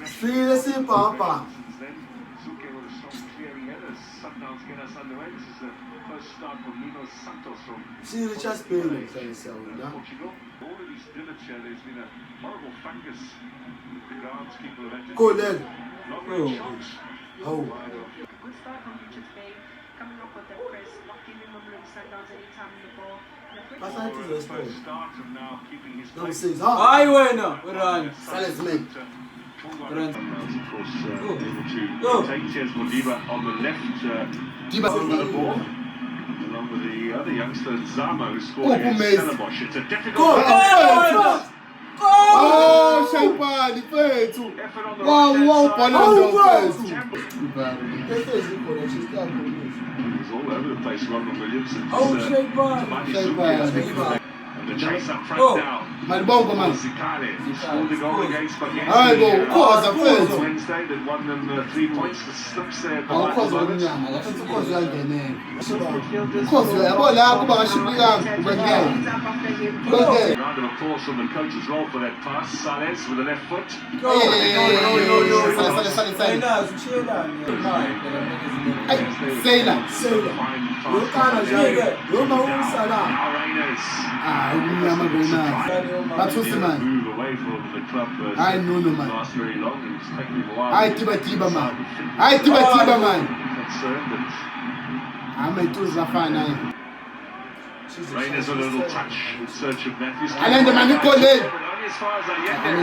Seriously, Papa. See, we just playing it for yourself, yeah? Go then. Oh. Good start from Richards Bay, coming up with the press, not giving Mamelodi Sundowns any time in the ball. That's how it is, First start and now keeping his no, place. says, Ay, bueno, run. Silence, man. Of course, able to take Ches Modiba on the left over the ball, along with the other youngster Zama, who scored against Stellenbosch. It's a difficult Oh, Shaipa, the play too. Wow, He's all over the place, Ronald Williamson. Oh, Shaipa. And the chase up front now. My bongo man. Zikale, who scored the goal against Bagenzi Wednesday, that won them 3 points. The slips there at the right moment. Round of applause from the coach as well for that pass. Sales with the left foot. Move away from the club. I know, man. Last very long. It's taken him a while. I Tiba man. I'm a two Zafana. Rainers a little touch in search of Matthews. And then the man who called it. Only as far as I get there.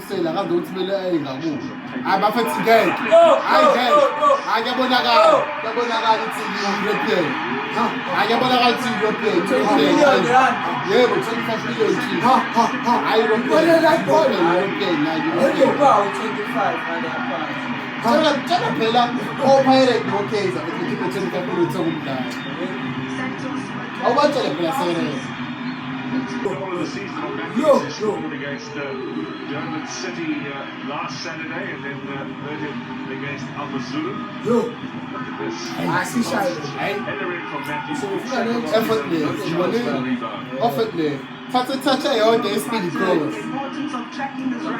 Say la don't me la I'm a fatigué. I get bonaga it's European. I get bonaga it's European. Yeah, but 25 million. I don't know that ball. Okay, now you about 25 and a half. Tell Pela, all pirate okay, so if you keep it how much are the Goal of the season on Matthews scored against Durban City last Saturday, and then against Amazulu. Look at this. Header in from Matthews. Effortlessly. Fata touch all day speedy The importance of tracking this run.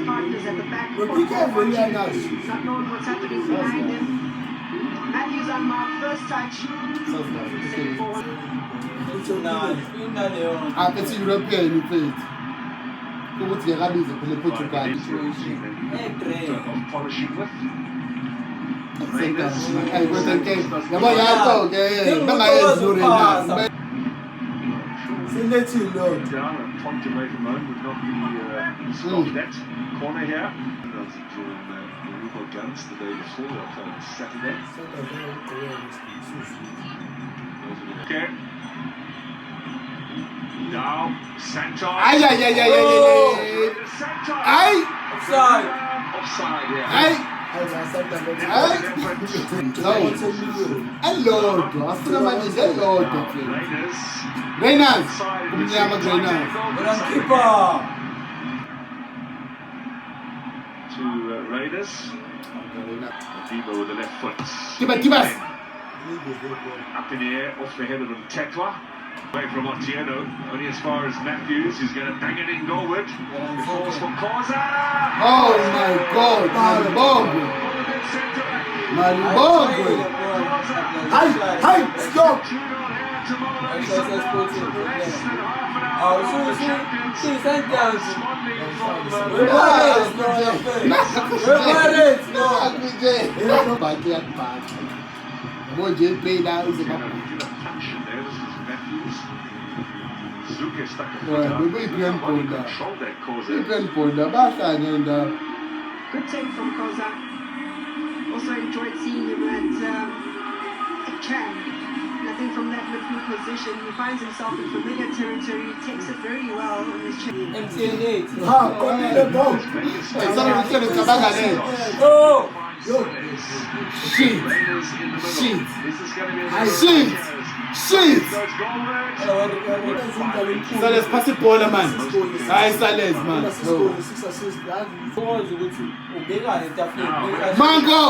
Partners at the back. Not knowing what's happening behind him. Matthews unmarked, first touch. I bet you European you play it. Go with the rabbis and the Portugal. Of polishing with. I was okay. The boy I told, Down and point away from home would not be stopped that corner here. That's drawn Rubo Guns the day before, on Saturday. Okay. Now, Santos. Aye. Offside. Offside, yeah. Hello. Reynolds. To Raiders. Modiba with the left foot. Tibas. Up in the air, off the head of them, Tekla. Away from Otieno, only as far as Matthews, who's going to bang it in goalward. It falls for Koza! Oh my God, Malibongo! Hi, stop! Zuka stuck a foot Ouais, out. mais ils prennent pour là. Control that Koza. Ils prennent pour là. Basta, Nenda. Good take from Koza. Also enjoyed seeing him at Chan. And I think from that midfield position, he finds himself in familiar territory. He takes it very well on his chin. MTN8. Ah, on est le bon. Et ça, on tient le tabac à l'air. Oh! Shit. Raiders in the middle. Shit. This is going to be a Shit. Shit. So it's goalward. Sales, pass it ball, man. Hi, Sales, man. Mango.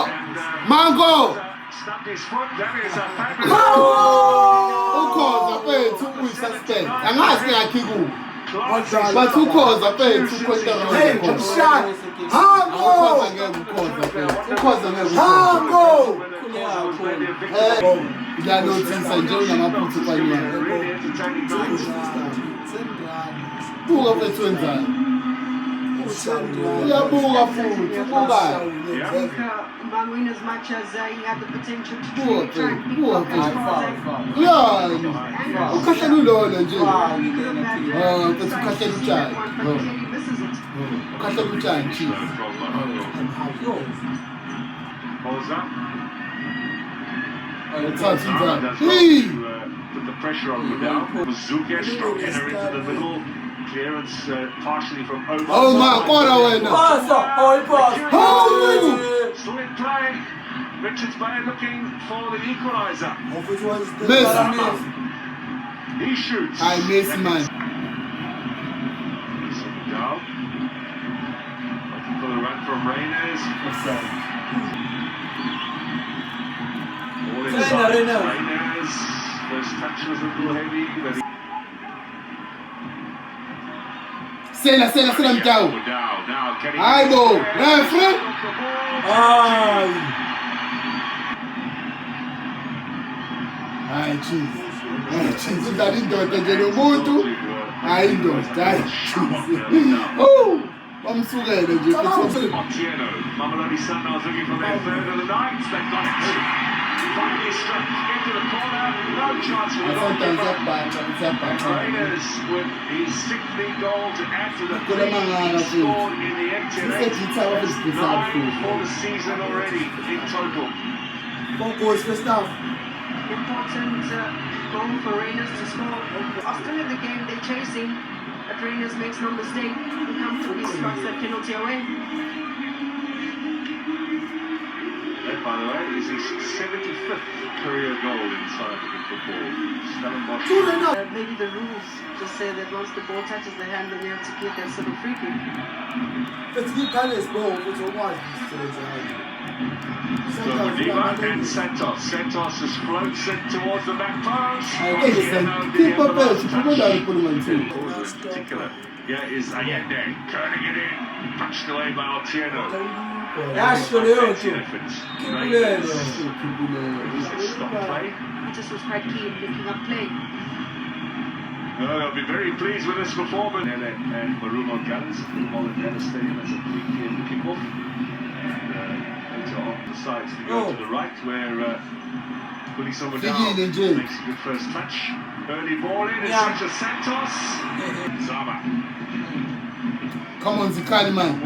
Mango. Snapped his foot. That is a fabulous. Who calls a pay 2 weeks suspend? I'm asking a Kigu. But who calls a pay 2 questions? Hey, shot. Hango. Who calls a pay? Hango. Hey, yeah, no things I do. I'm not putting on you. Who of the twins are? Yeah, who of food? Who guy? Bangwin as much as he had the potential to Yeah, who can't do all the gym? That's who can't do child. Who can't do child, cheese. Put the pressure on Vidal. Zuka strong header into the middle. Clearance partially from over. Oh my God, I went now. Still in play. Richards Bay looking for the equaliser. Miss. He shoots. I miss, man. Vidal. Looking for the run from Reyners. All inside. Reyners. First touch was a little heavy, but he... Sela, mtao. Aibo, referee. Ai, cheese. Cheese, udalindota nje nomuntu. Hayi ndoda, cheese. Oh, bamsukele nje Otieno, Mamelodi Sundowns looking for their third of the night. They've got it. Finally struck into the corner. No chance for the Raiders with his 6th goal to add to the 3 he scored in the empty net. 9 for the season already in total. Important goal for Reyners to score. Still in the game, they're chasing, but Reyners makes no mistake. He comfortably slots that penalty away. That, by the way, is his 75th career goal in South African football. Maybe the rules just say that once the ball touches the hand, then you have to get that sort of free kick. So Madiba and Santos. Santos is floats it towards the back post. In particular, here is Allende turning it in, punched away by Otieno. Stop play. Just was quite key in picking up play. They'll be very pleased with this performance. And Marumo Gallants, football at Dennis Stadium as a 3 p.m. kickoff. Decides to go to the right where putting someone down makes a good first touch. Early ball in, it's Sanchez Santos. Zama. Come on, Zikali, man.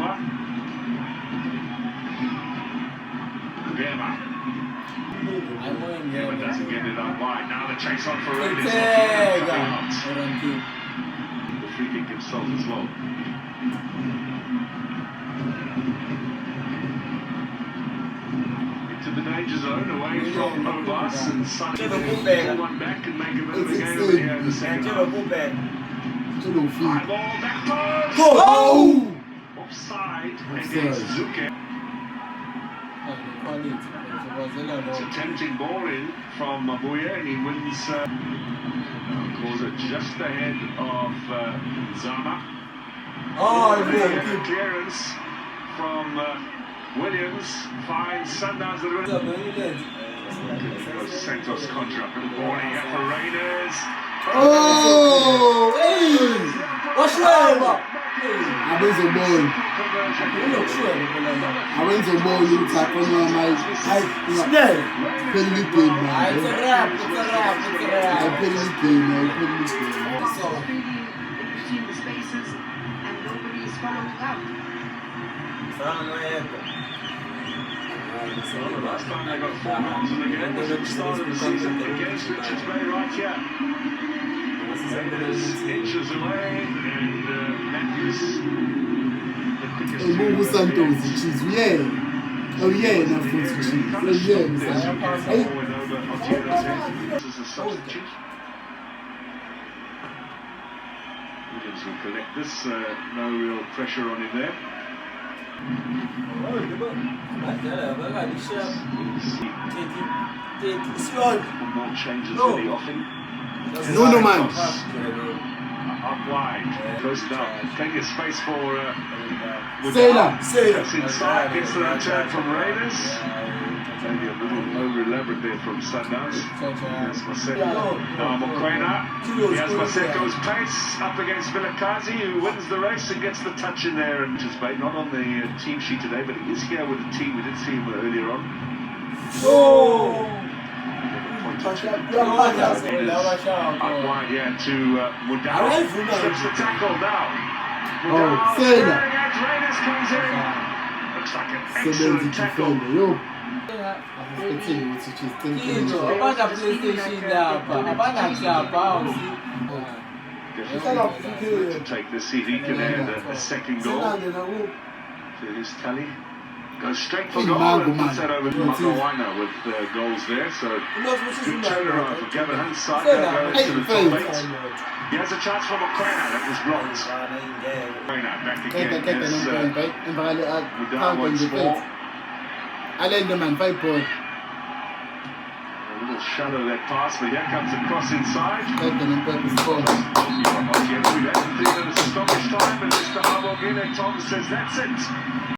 Gema doesn't get it out wide. Now the chase on for Raiders. The free kick himself as well. To the danger zone, away from Obas and Sun. One back and make a bit of a game over here in the second half. High ball, back post! Oh! Offside against Zuke. It's a tempting ball in from Mabuya and he wins. Calls it just ahead of Zama. Clearance from Williams finds Sundowns the Santos contra up in the ball here for Raiders. Oh! Hey! What's wrong? I went to ball. You tap on my penalty game, man. It's a wrap. Penalty game, man. So in between the spaces and nobody is following up. Last time they got 4 goals in the game was at the start of the season against Richards Bay right here. Raiders inches away and Matthews the quickest. Santos, cheese, yeah. Oh yeah, no food to cheese. Oh yeah, hey. This is a substitute. Williams will collect this. No real pressure on him there. More changes in the offing. No, man. Up wide. Close now. Plenty of space for Sailor. That's inside. Gets the return from Raiders. Maybe a little over-elaborate there from Sundowns. That's Maseko. Now Mokoena. He has Maseko's pace up against Vilakazi, who wins the race and gets the touch in there. And just not on the team sheet today, but he is here with the team. We did see him earlier on. Oh! Up wide here to Mudau. Slips the tackle now. Mudau staring at Raiders comes in. Looks like an excellent tackle. Definitely to take this, see if he can add a second goal to his tally. Goes straight for goal and puts that over to Mokoena with goals there. So good turnaround for Gavin Hunt's side. They'll go into the top 8. He has a chance for Mokoena, that was blocked. Mokoena back again as Mudau once more. A little shallow that pass, but here comes the cross inside. We'd have to think that it's a stoppage time, and Mr. Harborgine Tom says that's it.